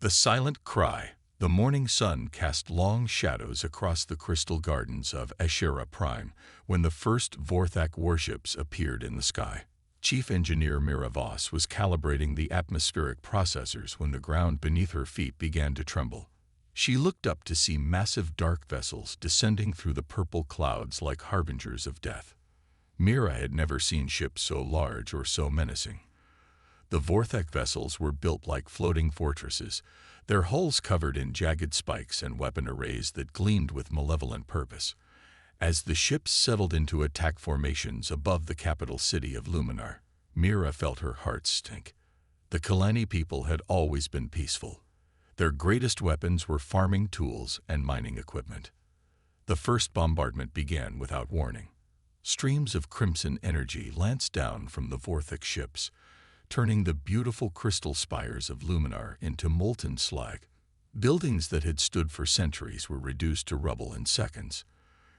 The silent cry. The morning sun cast long shadows across the crystal gardens of HFY Prime when the first Vorthak warships appeared in the sky. Chief Engineer Mira Voss was calibrating the atmospheric processors when the ground beneath her feet began to tremble. She looked up to see massive dark vessels descending through the purple clouds like harbingers of death. Mira had never seen ships so large or so menacing. The Vorthak vessels were built like floating fortresses, their hulls covered in jagged spikes and weapon arrays that gleamed with malevolent purpose. As the ships settled into attack formations above the capital city of Luminar, Mira felt her heart sink. The Kalani people had always been peaceful. Their greatest weapons were farming tools and mining equipment. The first bombardment began without warning. Streams of crimson energy lanced down from the Vorthak ships, turning the beautiful crystal spires of Luminar into molten slag. Buildings that had stood for centuries were reduced to rubble in seconds.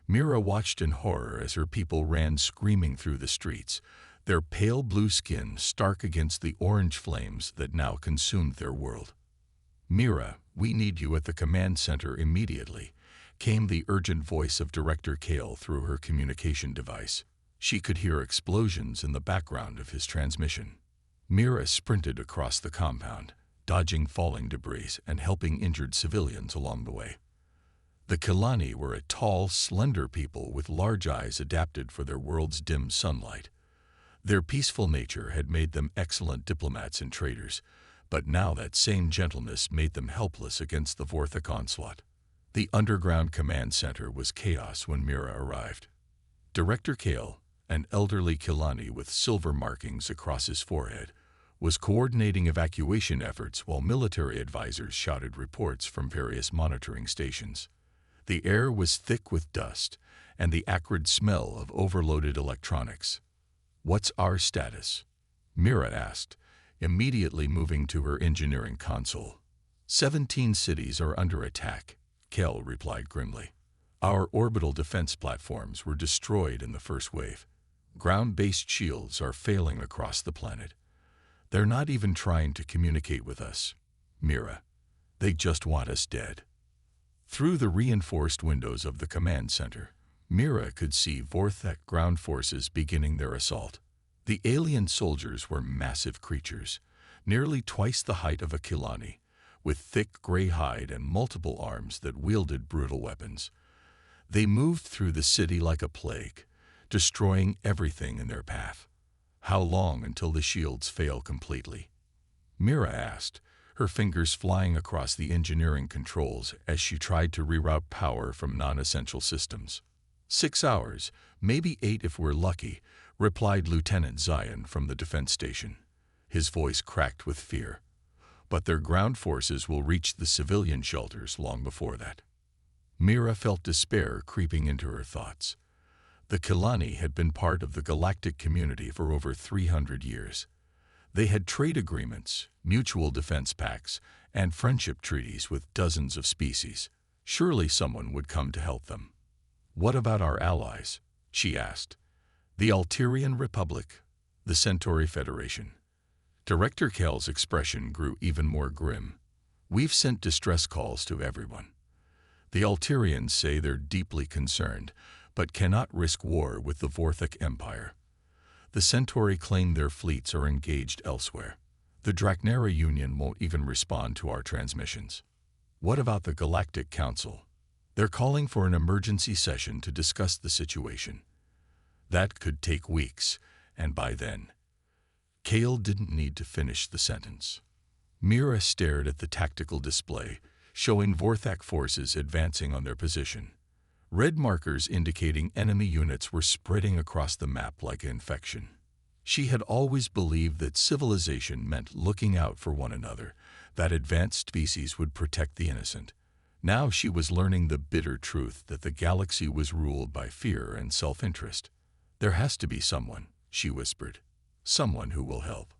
Mira watched in horror as her people ran screaming through the streets, their pale blue skin stark against the orange flames that now consumed their world. "Mira, we need you at the command center immediately," came the urgent voice of Director Kale through her communication device. She could hear explosions in the background of his transmission. Mira sprinted across the compound, dodging falling debris and helping injured civilians along the way. The Kalani were a tall, slender people with large eyes adapted for their world's dim sunlight. Their peaceful nature had made them excellent diplomats and traders, but now that same gentleness made them helpless against the Vorthak onslaught. The underground command center was chaos when Mira arrived. Director Kale, an elderly Kalani with silver markings across his forehead, was coordinating evacuation efforts while military advisors shouted reports from various monitoring stations. The air was thick with dust and the acrid smell of overloaded electronics. "What's our status?" Mira asked, immediately moving to her engineering console. 17 cities are under attack," Kale replied grimly. "Our orbital defense platforms were destroyed in the first wave. Ground-based shields are failing across the planet. They're not even trying to communicate with us, Mira. They just want us dead." Through the reinforced windows of the command center, Mira could see Vorthak ground forces beginning their assault. The alien soldiers were massive creatures, nearly twice the height of a Kalani, with thick gray hide and multiple arms that wielded brutal weapons. They moved through the city like a plague, destroying everything in their path. "How long until the shields fail completely?" Mira asked, her fingers flying across the engineering controls as she tried to reroute power from non-essential systems. 6 hours, maybe 8 if we're lucky," replied Lieutenant Zion from the defense station. His voice cracked with fear. "But their ground forces will reach the civilian shelters long before that." Mira felt despair creeping into her thoughts. The Kalani had been part of the Galactic community for over 300 years. They had trade agreements, mutual defense pacts, and friendship treaties with dozens of species. Surely someone would come to help them. "What about our allies?" she asked. "The Alterian Republic, the Centauri Federation." Director Kale's expression grew even more grim. "We've sent distress calls to everyone. The Alterians say they're deeply concerned, but cannot risk war with the Vorthak Empire. The Centauri claim their fleets are engaged elsewhere. The Draknera Union won't even respond to our transmissions." "What about the Galactic Council?" "They're calling for an emergency session to discuss the situation." "That could take weeks, and by then—" Kale didn't need to finish the sentence. Mira stared at the tactical display, showing Vorthak forces advancing on their position. Red markers indicating enemy units were spreading across the map like an infection. She had always believed that civilization meant looking out for one another, that advanced species would protect the innocent. Now she was learning the bitter truth that the galaxy was ruled by fear and self-interest. "There has to be someone," she whispered. "Someone who will help."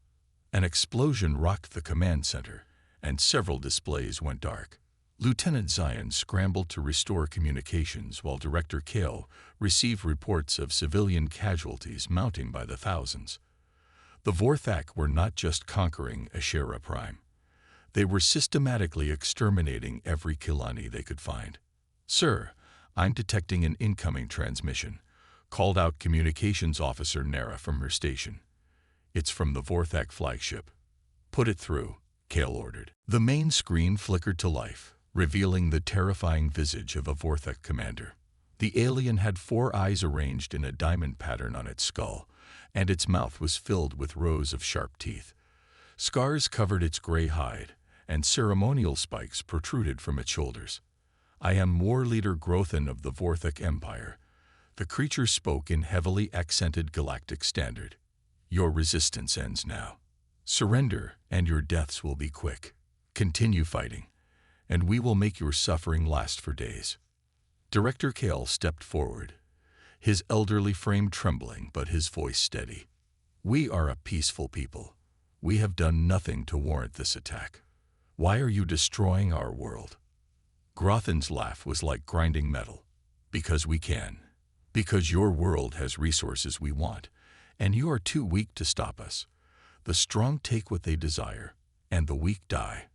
An explosion rocked the command center, and several displays went dark. Lieutenant Zion scrambled to restore communications while Director Kale received reports of civilian casualties mounting by the thousands. The Vorthak were not just conquering HFY Prime. They were systematically exterminating every Kilani they could find. "Sir, I'm detecting an incoming transmission," called out Communications Officer Nara from her station. "It's from the Vorthak flagship." "Put it through," Kale ordered. The main screen flickered to life, revealing the terrifying visage of a Vorthak commander. The alien had 4 eyes arranged in a diamond pattern on its skull, and its mouth was filled with rows of sharp teeth. Scars covered its gray hide, and ceremonial spikes protruded from its shoulders. "I am War Leader Grothan of the Vorthak Empire." The creature spoke in heavily accented Galactic standard. "Your resistance ends now. Surrender, and your deaths will be quick. Continue fighting, and we will make your suffering last for days." Director Kale stepped forward, his elderly frame trembling but his voice steady. "We are a peaceful people. We have done nothing to warrant this attack. Why are you destroying our world?" Grothan's laugh was like grinding metal. "Because we can. Because your world has resources we want, and you are too weak to stop us. The strong take what they desire, and the weak die.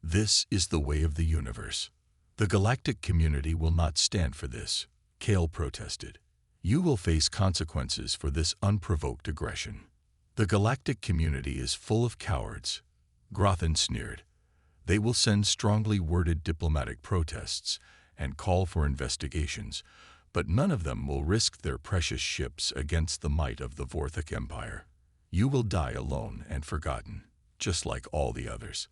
This is the way of the universe. The galactic community will not stand for this," Kale protested. "You will face consequences for this unprovoked aggression." "The galactic community is full of cowards," Grothan sneered. "They will send strongly worded diplomatic protests and call for investigations, but none of them will risk their precious ships against the might of the Vorthak Empire. You will die alone and forgotten, just like all the others."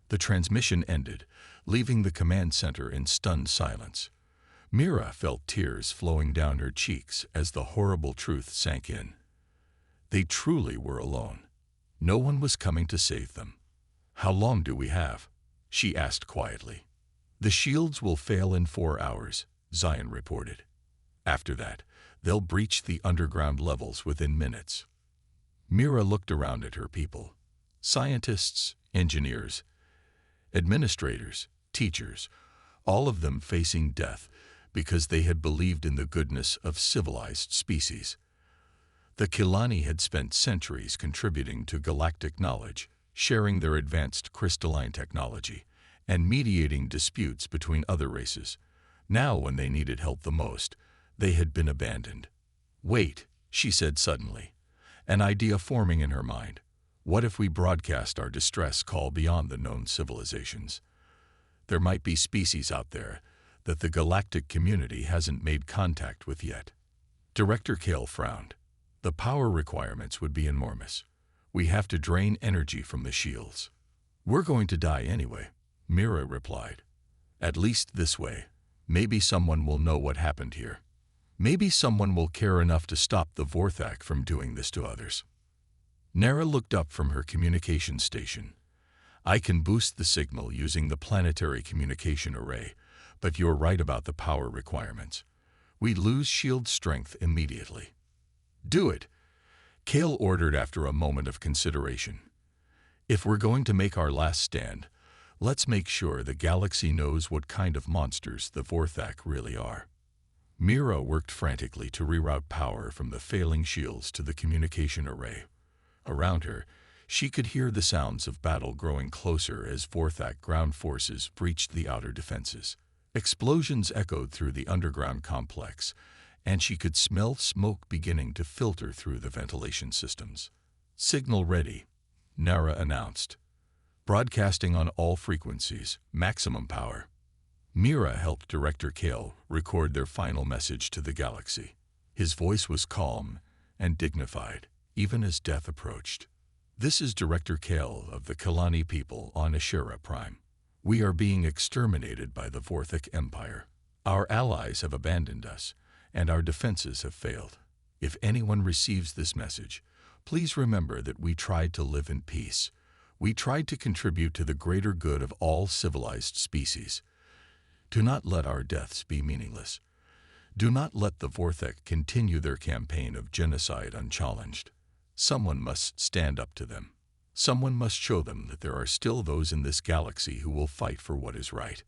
The transmission ended, leaving the command center in stunned silence. Mira felt tears flowing down her cheeks as the horrible truth sank in. They truly were alone. No one was coming to save them. "How long do we have?" she asked quietly. "The shields will fail in 4 hours," Zion reported. "After that, they'll breach the underground levels within minutes." Mira looked around at her people. Scientists, engineers, administrators, teachers, all of them facing death because they had believed in the goodness of civilized species. The Kilani had spent centuries contributing to galactic knowledge, sharing their advanced crystalline technology, and mediating disputes between other races. Now, when they needed help the most, they had been abandoned. "Wait," she said suddenly, an idea forming in her mind. "What if we broadcast our distress call beyond the known civilizations? There might be species out there that the galactic community hasn't made contact with yet." Director Kale frowned. "The power requirements would be enormous. We have to drain energy from the shields." "We're going to die anyway," Mira replied. "At least this way, maybe someone will know what happened here. Maybe someone will care enough to stop the Vorthak from doing this to others." Nara looked up from her communication station. "I can boost the signal using the planetary communication array, but you're right about the power requirements. We lose shield strength immediately." "Do it," Kale ordered after a moment of consideration. "If we're going to make our last stand, let's make sure the galaxy knows what kind of monsters the Vorthak really are." Mira worked frantically to reroute power from the failing shields to the communication array. Around her, she could hear the sounds of battle growing closer as Vorthak ground forces breached the outer defenses. Explosions echoed through the underground complex, and she could smell smoke beginning to filter through the ventilation systems. "Signal ready," Nara announced. "Broadcasting on all frequencies, maximum power." Mira helped Director Kale record their final message to the galaxy. His voice was calm and dignified, even as death approached. "This is Director Kale of the Kilani people on HFY Prime. We are being exterminated by the Vorthak Empire. Our allies have abandoned us, and our defenses have failed. If anyone receives this message, please remember that we tried to live in peace. We tried to contribute to the greater good of all civilized species. Do not let our deaths be meaningless. Do not let the Vorthak continue their campaign of genocide unchallenged. Someone must stand up to them. Someone must show them that there are still those in this galaxy who will fight for what is right."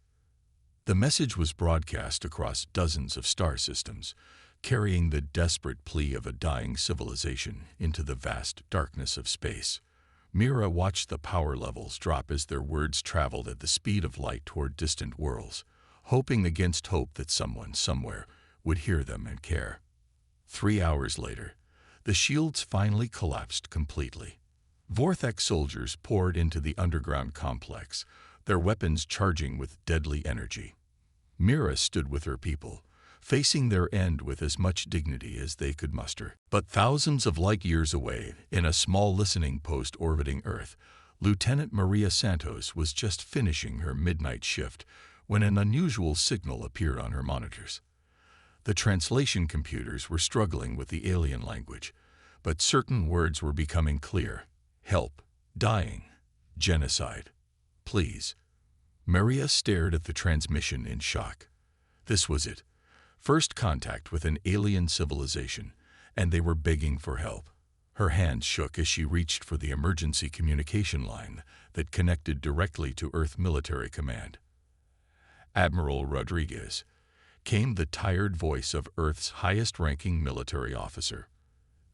The message was broadcast across dozens of star systems, carrying the desperate plea of a dying civilization into the vast darkness of space. Mira watched the power levels drop as their words traveled at the speed of light toward distant worlds, hoping against hope that someone somewhere would hear them and care. 3 hours later, the shields finally collapsed completely. Vorthak soldiers poured into the underground complex, their weapons charging with deadly energy. Mira stood with her people, facing their end with as much dignity as they could muster. But thousands of light-years away, in a small listening post orbiting Earth, Lieutenant Maria Santos was just finishing her midnight shift when an unusual signal appeared on her monitors. The translation computers were struggling with the alien language, but certain words were becoming clear. Help, dying, genocide, please. Maria stared at the transmission in shock. This was it. First contact with an alien civilization, and they were begging for help. Her hands shook as she reached for the emergency communication line that connected directly to Earth Military Command. Admiral Rodriguez, came the tired voice of Earth's highest-ranking military officer.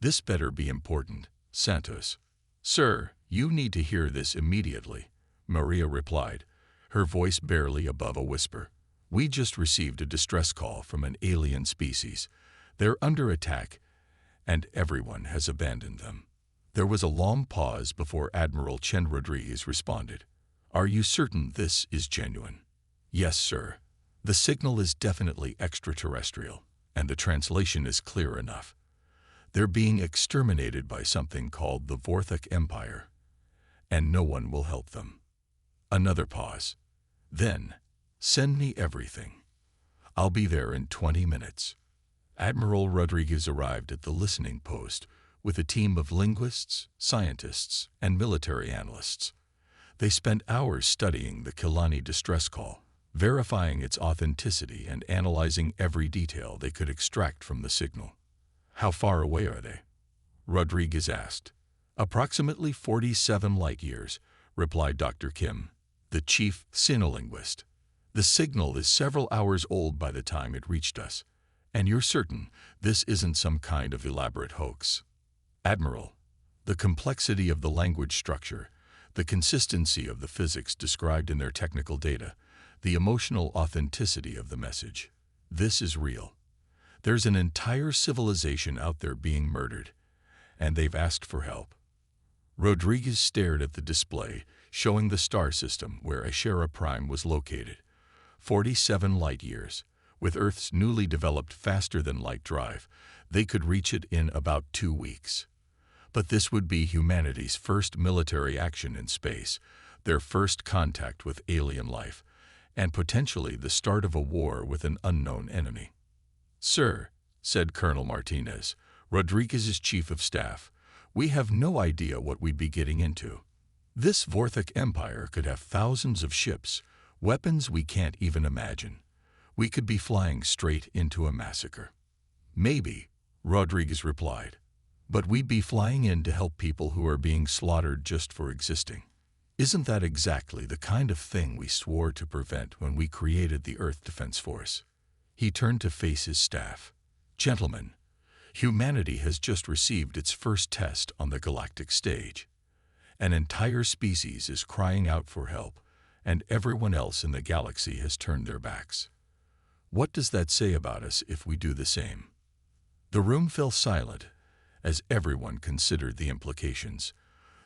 This better be important, Santos. Sir, you need to hear this immediately, Maria replied, her voice barely above a whisper. We just received a distress call from an alien species. They're under attack, and everyone has abandoned them. There was a long pause before Admiral Chen Rodriguez responded. Are you certain this is genuine? Yes, sir. The signal is definitely extraterrestrial, and the translation is clear enough. They're being exterminated by something called the Vorthak Empire, and no one will help them. Another pause. Then, send me everything. I'll be there in 20 minutes. Admiral Rodriguez arrived at the listening post with a team of linguists, scientists, and military analysts. They spent hours studying the Kilani distress call, verifying its authenticity and analyzing every detail they could extract from the signal. How far away are they? Rodriguez asked. Approximately 47 light-years, replied Dr. Kim, the chief sinolinguist. The signal is several hours old by the time it reached us, and you're certain this isn't some kind of elaborate hoax. Admiral, the complexity of the language structure, the consistency of the physics described in their technical data, the emotional authenticity of the message. This is real. There's an entire civilization out there being murdered, and they've asked for help. Rodriguez stared at the display, showing the star system where HFY Prime was located. 47 light-years. With Earth's newly developed faster-than-light drive, they could reach it in about 2 weeks. But this would be humanity's first military action in space, their first contact with alien life, and potentially the start of a war with an unknown enemy. Sir, said Colonel Martinez, Rodriguez's chief of staff, we have no idea what we'd be getting into. This Vorthak Empire could have thousands of ships, weapons we can't even imagine. We could be flying straight into a massacre. Maybe, Rodriguez replied, but we'd be flying in to help people who are being slaughtered just for existing. Isn't that exactly the kind of thing we swore to prevent when we created the Earth Defense Force? He turned to face his staff. Gentlemen, humanity has just received its first test on the galactic stage. An entire species is crying out for help, and everyone else in the galaxy has turned their backs. What does that say about us if we do the same? The room fell silent as everyone considered the implications.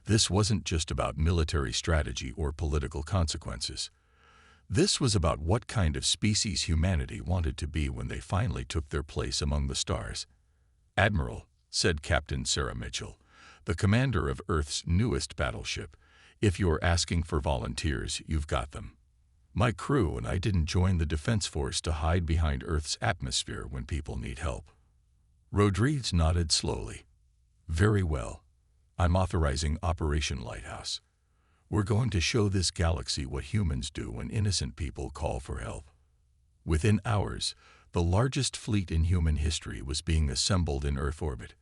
This wasn't just about military strategy or political consequences. This was about what kind of species humanity wanted to be when they finally took their place among the stars. Admiral, said Captain Sarah Mitchell, the commander of Earth's newest battleship, if you're asking for volunteers, you've got them. My crew and I didn't join the Defense Force to hide behind Earth's atmosphere when people need help. Rodriguez nodded slowly. Very well. I'm authorizing Operation Lighthouse. We're going to show this galaxy what humans do when innocent people call for help. Within hours, the largest fleet in human history was being assembled in Earth orbit.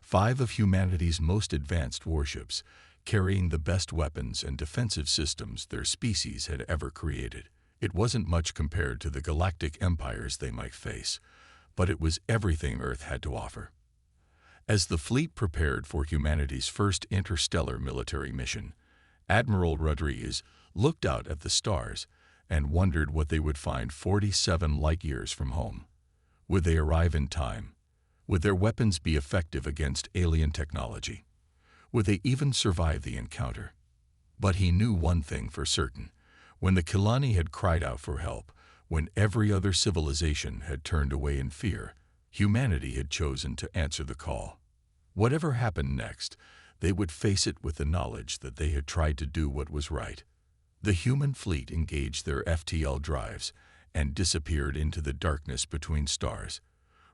5 of humanity's most advanced warships, carrying the best weapons and defensive systems their species had ever created. It wasn't much compared to the galactic empires they might face, but it was everything Earth had to offer. As the fleet prepared for humanity's first interstellar military mission, Admiral Rodriguez looked out at the stars and wondered what they would find 47 light-years from home. Would they arrive in time? Would their weapons be effective against alien technology? Would they even survive the encounter? But he knew one thing for certain. When the Kilani had cried out for help, when every other civilization had turned away in fear, humanity had chosen to answer the call. Whatever happened next, they would face it with the knowledge that they had tried to do what was right. The human fleet engaged their FTL drives and disappeared into the darkness between stars,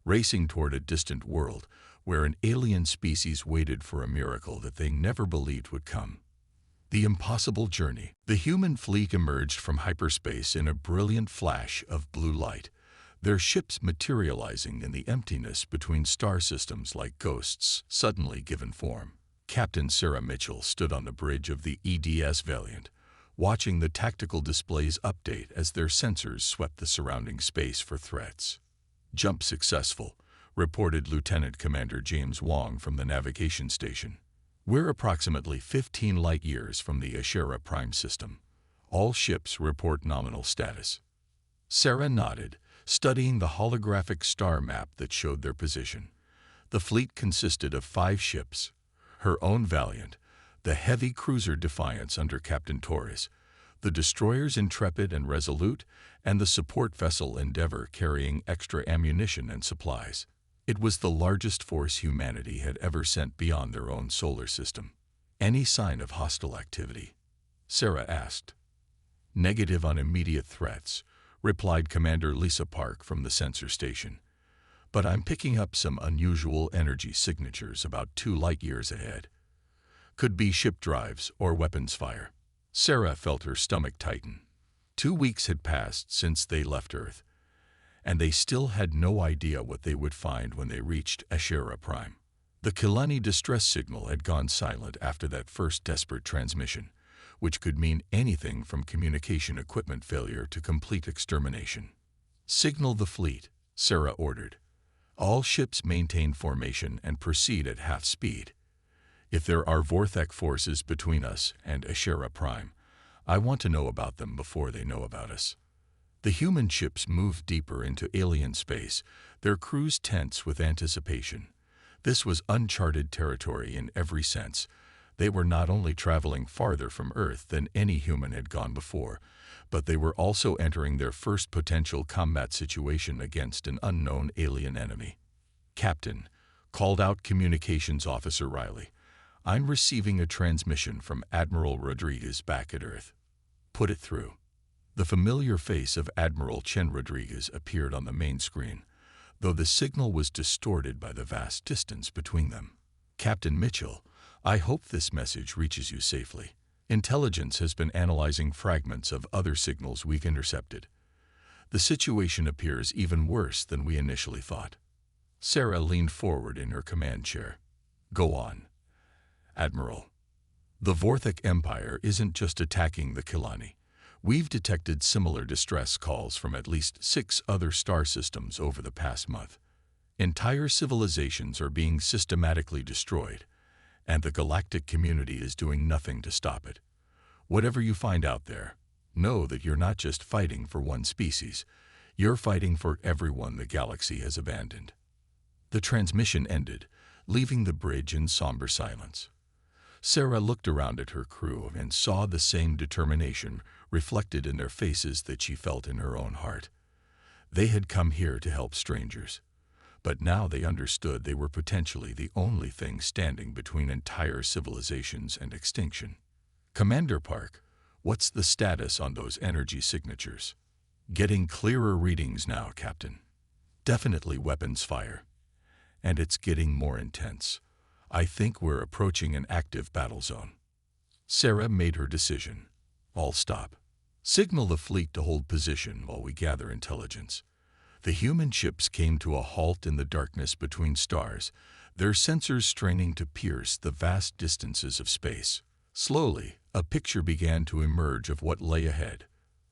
racing toward a distant world where an alien species waited for a miracle that they never believed would come. The impossible journey. The human fleet emerged from hyperspace in a brilliant flash of blue light, their ships materializing in the emptiness between star systems like ghosts suddenly given form. Captain Sarah Mitchell stood on the bridge of the EDS Valiant, watching the tactical displays update as their sensors swept the surrounding space for threats. "Jump successful," reported Lieutenant Commander James Wong from the navigation station. "We're approximately 15 light-years from the HFY Prime system. All ships report nominal status." Sarah nodded, studying the holographic star map that showed their position. The fleet consisted of 5 ships: her own Valiant, the heavy cruiser Defiance under Captain Torres, the destroyers Intrepid and Resolute, and the support vessel Endeavour carrying extra ammunition and supplies. It was the largest force humanity had ever sent beyond their own solar system. "Any sign of hostile activity?" Sarah asked. "Negative on immediate threats," replied Commander Lisa Park from the sensor station. "But I'm picking up some unusual energy signatures about 2 light-years ahead. Could be ship drives or weapons fire." Sarah felt her stomach tighten. 2 weeks had passed since they left Earth, and they still had no idea what they would find when they reached HFY Prime. The Kilani distress signal had gone silent after that first desperate transmission, which could mean anything from communication equipment failure to complete extermination. "Signal the fleet," Sarah ordered. "All ships maintain formation and proceed at half speed. If there are Vorthak forces between us and HFY Prime, I want to know about them before they know about us." The human ships moved deeper into alien space, their crews tense with anticipation. This was uncharted territory in every sense. They were not only traveling farther from Earth than any human had gone before, but they were also entering their first potential combat situation against an unknown alien enemy. "Captain," called out Communications Officer Riley, "I'm receiving a transmission from Admiral Rodriguez back at Earth." "Put it through." The familiar face of Admiral Chen Rodriguez appeared on the main screen, though the signal was distorted by the vast distance between them. "Captain Mitchell, I hope this message reaches you safely. Intelligence has been analyzing fragments of other signals we've intercepted. The situation appears even worse than we initially thought." Sarah leaned forward in her command chair. "Go on, Admiral. The Vorthak Empire isn't just attacking the Kilani. We've detected similar distress calls from at least 6 other star systems over the past month. Entire civilizations are being systematically destroyed, and the galactic community is doing nothing to stop it. Whatever you find out there, know that you're not just fighting for one species, you're fighting for everyone the galaxy has abandoned." The transmission ended, leaving the bridge in somber silence. Sarah looked around at her crew and saw the same determination reflected in their faces that she felt in her own heart. They had come here to help strangers, but now they understood they were potentially the only thing standing between entire civilizations and extinction. "Commander Park, what's the status on those energy signatures?" "Getting clearer readings now, Captain. Definitely weapons fire. And it's getting more intense. I think we're approaching an active battle zone." Sarah made her decision. "All stop. Signal the fleet to hold position while we gather intelligence." The human ships came to a halt in the darkness between stars, their sensors straining to pierce the vast distances of space. Slowly, a picture began to emerge of what lay ahead.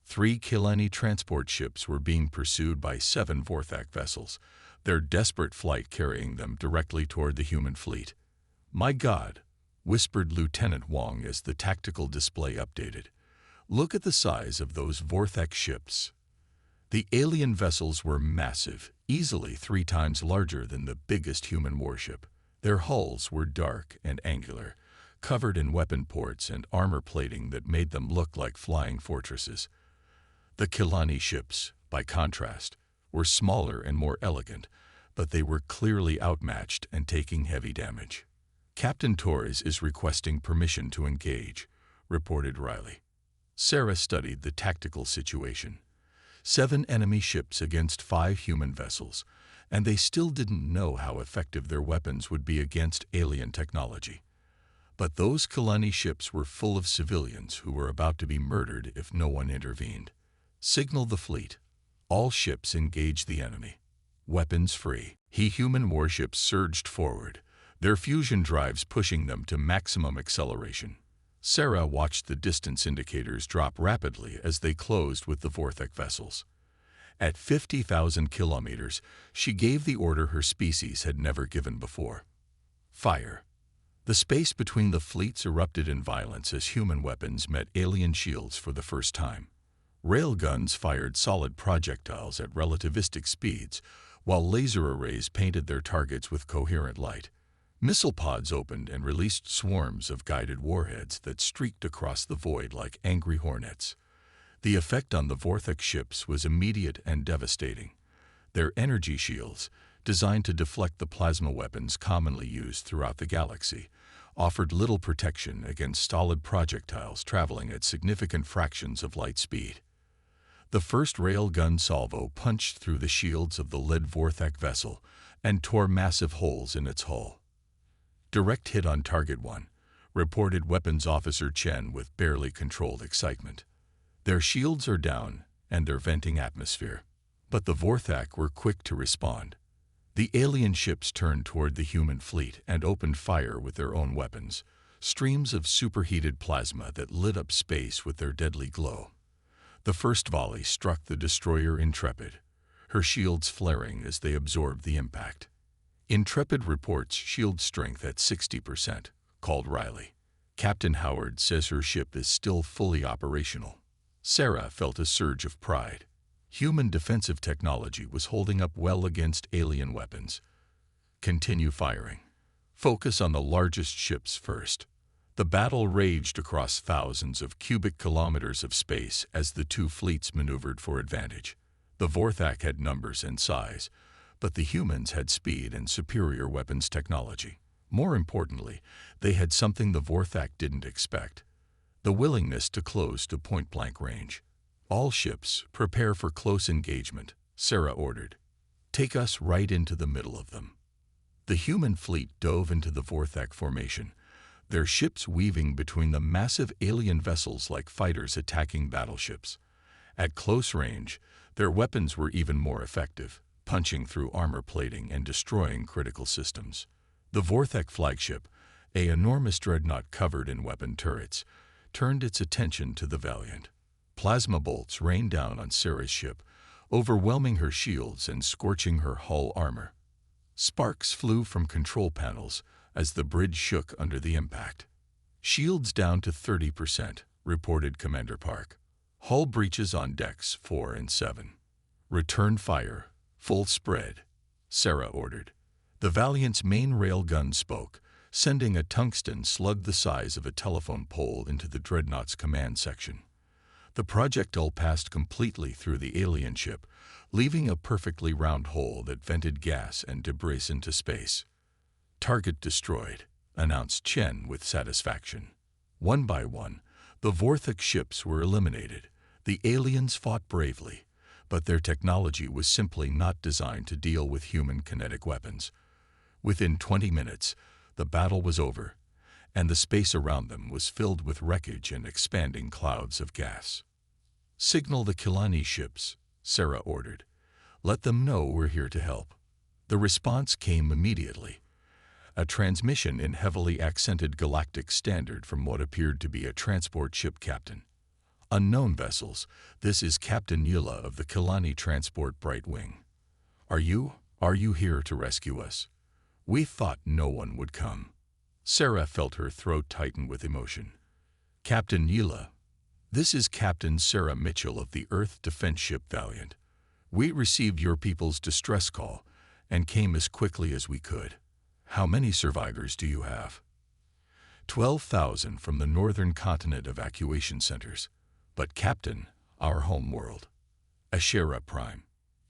3 Kilani transport ships were being pursued by 7 Vorthak vessels, their desperate flight carrying them directly toward the human fleet. "My God," whispered Lieutenant Wong as the tactical display updated. "Look at the size of those Vortex ships." The alien vessels were massive, easily 3 times larger than the biggest human warship. Their hulls were dark and angular, covered in weapon ports and armor plating that made them look like flying fortresses. The Kilani ships, by contrast, were smaller and more elegant, but they were clearly outmatched and taking heavy damage. "Captain Torres is requesting permission to engage," reported Riley. Sarah studied the tactical situation. 7 enemy ships against 5 human vessels, and they still didn't know how effective their weapons would be against alien technology. But those Kilani ships were full of civilians who were about to be murdered if no one intervened. "Signal the fleet. All ships engage the enemy. Weapons free." Human warships surged forward, their fusion drives pushing them to maximum acceleration. Sarah watched the distance indicators drop rapidly as they closed with the Vortex vessels. At 50,000 kilometers, she gave the order her species had never given before. "Fire." The space between the fleets erupted in violence as human weapons met alien shields for the first time. Railguns fired solid projectiles at relativistic speeds, while laser arrays painted their targets with coherent light. Missile pods opened and released swarms of guided warheads that streaked across the void like angry hornets. The effect on the Vortex ships was immediate and devastating. Their energy shields, designed to deflect the plasma weapons commonly used throughout the galaxy, offered little protection against solid projectiles traveling at significant fractions of light speed. The first railgun salvo punched through the shields of the lead Vortex vessel and tore massive holes in its hull. "Direct hit on Target 1, reported Weapons Officer Chen with barely controlled excitement. "Their shields are down, and they're venting atmosphere." But the Vortex were quick to respond. The alien ships turned toward the human fleet and opened fire with their own weapons, streams of superheated plasma that lit up space with their deadly glow. The first volley struck the destroyer Intrepid, her shields flaring as they absorbed the impact. "Intrepid reports shield strength at 60%, called Riley. "Captain Howard says her ship is still fully operational." Sarah felt a surge of pride. Human defensive technology was holding up well against alien weapons. "Continue firing. Focus on the largest ships first." The battle raged across thousands of cubic kilometers of space as the 2 fleets maneuvered for advantage. The Vortex had numbers and size, but the humans had speed and superior weapons technology. More importantly, they had something the Vortex didn't expect: the willingness to close to point-blank range. "All ships, prepare for close engagement," Sarah ordered. "Take us right into the middle of them." The human fleet dove into the Vortex formation, their ships weaving between the massive alien vessels like fighters attacking battleships. At close range, their weapons were even more effective, punching through armor plating and destroying critical systems. The Vortex flagship, an enormous dreadnought covered in weapon turrets, turned its attention to the Valiant. Plasma bolts rained down on Sarah's ship, overwhelming her shields and scorching her hull armor. Sparks flew from control panels as the bridge shook under the impact. "Shields down to 30%, reported Commander Park. "Hull breaches on decks 4 and 7. "Return fire. Full spread," Sarah ordered. The Valiant's main railgun spoke, sending a tungsten slug the size of a telephone pole into the dreadnought's command section. The projectile passed completely through the alien ship, leaving a perfectly round hole that vented gas and debris into space. "Target destroyed," announced Chen with satisfaction. One by one, the Vortex ships were eliminated. The aliens fought bravely, but their technology was simply not designed to deal with human kinetic weapons. Within 20 minutes, the battle was over, and the space around them was filled with wreckage and expanding clouds of gas. "Signal the Kilani ships," Sarah ordered. "Let them know we're here to help." The response came immediately. A transmission in heavily accented Galactic standard from what appeared to be a transport ship captain. "Unknown vessels, this is Captain Yula of the Kilani Transport Bright Wing. Are you Are you here to rescue us? We thought no one would come. Sarah felt her throat tighten with emotion. Captain Neela, this is Captain Sarah Mitchell of the Earth Defense Ship Valiant. We received your people's distress call and came as quickly as we could. How many survivors do you have? 12,000 from the northern continent evacuation centers. But Captain, our home world. Ashera Prime.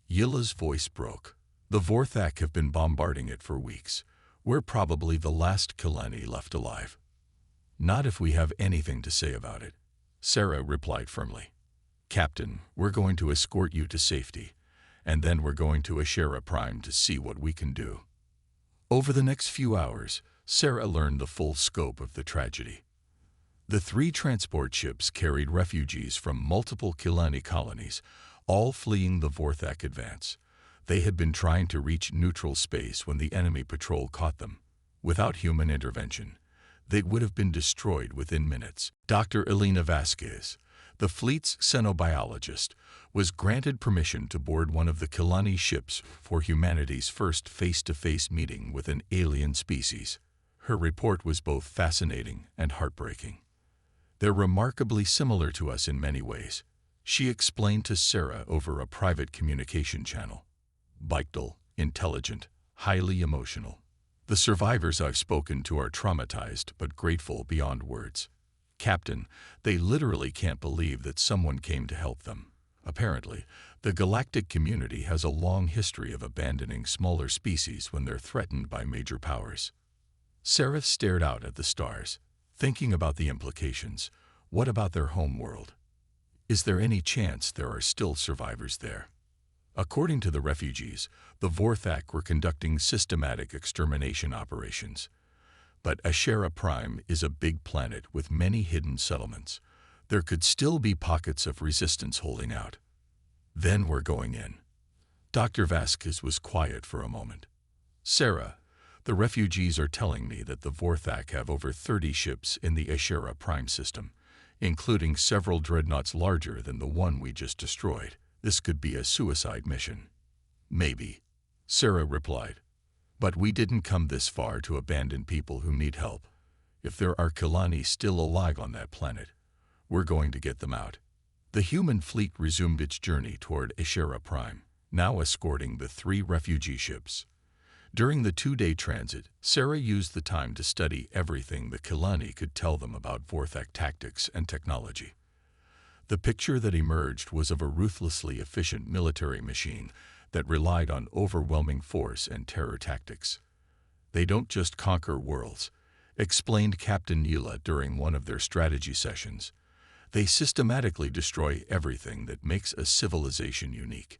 Yila's voice broke. The Vorthak have been bombarding it for weeks. We're probably the last Kilani left alive. Not if we have anything to say about it, Sarah replied firmly. Captain, we're going to escort you to safety, and then we're going to Ashera Prime to see what we can do. Over the next few hours, Sarah learned the full scope of the tragedy. The 3 transport ships carried refugees from multiple Kilani colonies, all fleeing the Vorthak advance. They had been trying to reach neutral space when the enemy patrol caught them. Without human intervention, they would have been destroyed within minutes. Dr. Elena Vasquez, the fleet's xenobiologist, was granted permission to board one of the Kilani ships for humanity's first face-to-face meeting with an alien species. Her report was both fascinating and heartbreaking. They're remarkably similar to us in many ways, she explained to Sarah over a private communication channel. Vital, intelligent, highly emotional. The survivors I've spoken to are traumatized but grateful beyond words. Captain, they literally can't believe that someone came to help them. Apparently, the galactic community has a long history of abandoning smaller species when they're threatened by major powers. Sarah stared out at the stars, thinking about the implications. What about their home world? Is there any chance there are still survivors there? According to the refugees, the Vorthak were conducting systematic extermination operations. But Ashera Prime is a big planet with many hidden settlements. There could still be pockets of resistance holding out. Then we're going in. Dr. Vasquez was quiet for a moment. Sarah, the refugees are telling me that the Vorthak have over 30 ships in the Ashera Prime system, including several dreadnoughts larger than the one we just destroyed. This could be a suicide mission. Maybe, Sarah replied. But we didn't come this far to abandon people who need help. If there are Kilani still alive on that planet, we're going to get them out. The human fleet resumed its journey toward Ashera Prime, now escorting the 3 refugee ships. During the 2-day transit, Sarah used the time to study everything the Kilani could tell them about Vorthak tactics and technology. The picture that emerged was of a ruthlessly efficient military machine that relied on overwhelming force and terror tactics. They don't just conquer worlds, explained Captain Neela during one of their strategy sessions. They systematically destroy everything that makes a civilization unique.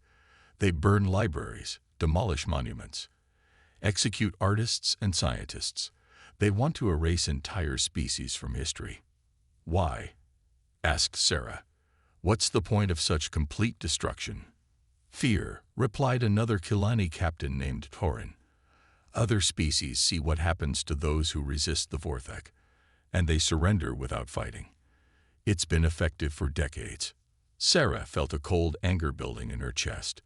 They burn libraries, demolish monuments, execute artists and scientists. They want to erase entire species from history. Why? Asked Sarah. What's the point of such complete destruction? Fear, replied another Kilani captain named Torin. Other species see what happens to those who resist the Vorthak, and they surrender without fighting. It's been effective for decades. Sarah felt a cold anger building in her chest.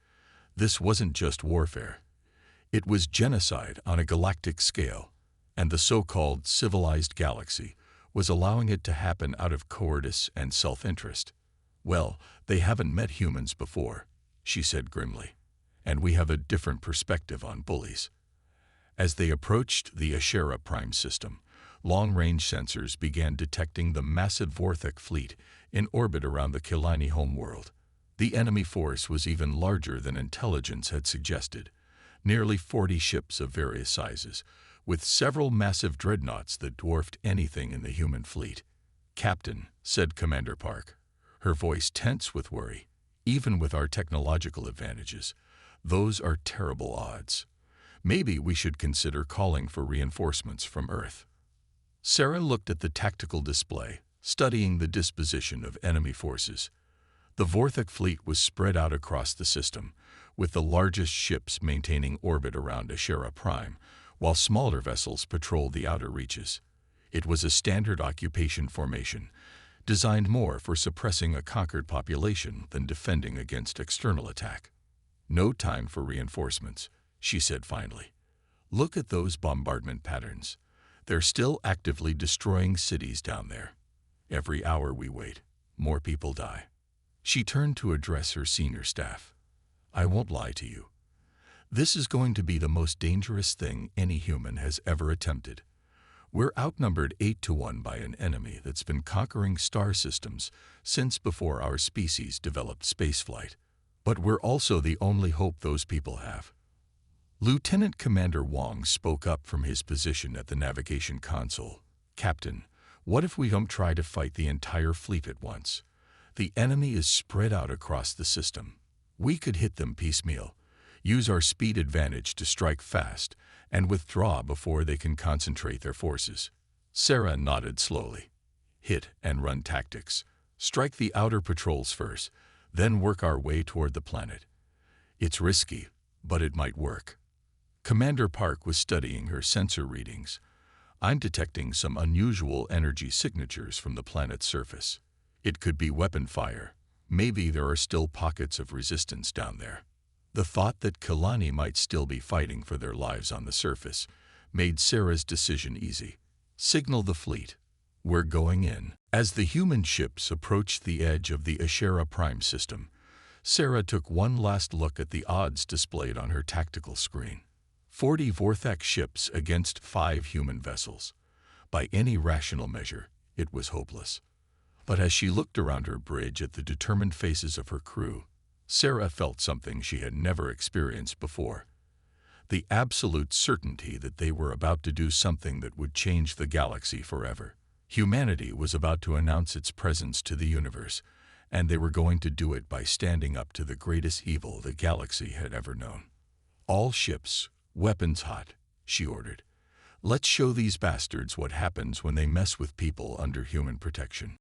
This wasn't just warfare. It was genocide on a galactic scale, and the so-called civilized galaxy was allowing it to happen out of cowardice and self-interest. Well, they haven't met humans before, she said grimly, and we have a different perspective on bullies. As they approached the Ashera Prime system, long-range sensors began detecting the massive Vorthak fleet in orbit around the Kilani homeworld. The enemy force was even larger than intelligence had suggested, nearly 40 ships of various sizes, with several massive dreadnoughts that dwarfed anything in the human fleet. Captain, said Commander Park, her voice tense with worry, even with our technological advantages, those are terrible odds. Maybe we should consider calling for reinforcements from Earth. Sarah looked at the tactical display, studying the disposition of enemy forces. The Vorthak fleet was spread out across the system, with the largest ships maintaining orbit around Ashera Prime, while smaller vessels patrolled the outer reaches. It was a standard occupation formation, designed more for suppressing a conquered population than defending against external attack. No time for reinforcements, she said finally. "Look at those bombardment patterns. They're still actively destroying cities down there. Every hour we wait, more people die." She turned to address her senior staff. "I won't lie to you. This is going to be the most dangerous thing any human has ever attempted. We're outnumbered 8-1 by an enemy that's been conquering star systems since before our species developed spaceflight. But we're also the only hope those people have." Lieutenant Commander Wong spoke up from his position at the navigation console. "Captain, what if we don't try to fight the entire fleet at once? The enemy is spread out across the system. We could hit them piecemeal, use our speed advantage to strike fast, and withdraw before they can concentrate their forces." Sarah nodded slowly. "Hit and run tactics. Strike the outer patrols first, then work our way toward the planet. It's risky, but it might work." Commander Park was studying her sensor readings. "I'm detecting some unusual energy signatures from the planet's surface. It could be weapon fire. Maybe there are still pockets of resistance down there." The thought that Kalani might still be fighting for their lives on the surface made Sarah's decision easy. "Signal the fleet. We're going in." As the human ships approached the edge of the HFY Prime system, Sarah took one last look at the odds displayed on her tactical screen. 40 Vorthak ships against 5 human vessels. By any rational measure, it was hopeless. But as she looked around her bridge at the determined faces of her crew, Sarah felt something she had never experienced before. The absolute certainty that they were about to do something that would change the galaxy forever. Humanity was about to announce its presence to the universe, and they were going to do it by standing up to the greatest evil the galaxy had ever known. "All ships, weapons hot," she ordered. "Let's show these bastards what happens when they mess with people under human protection."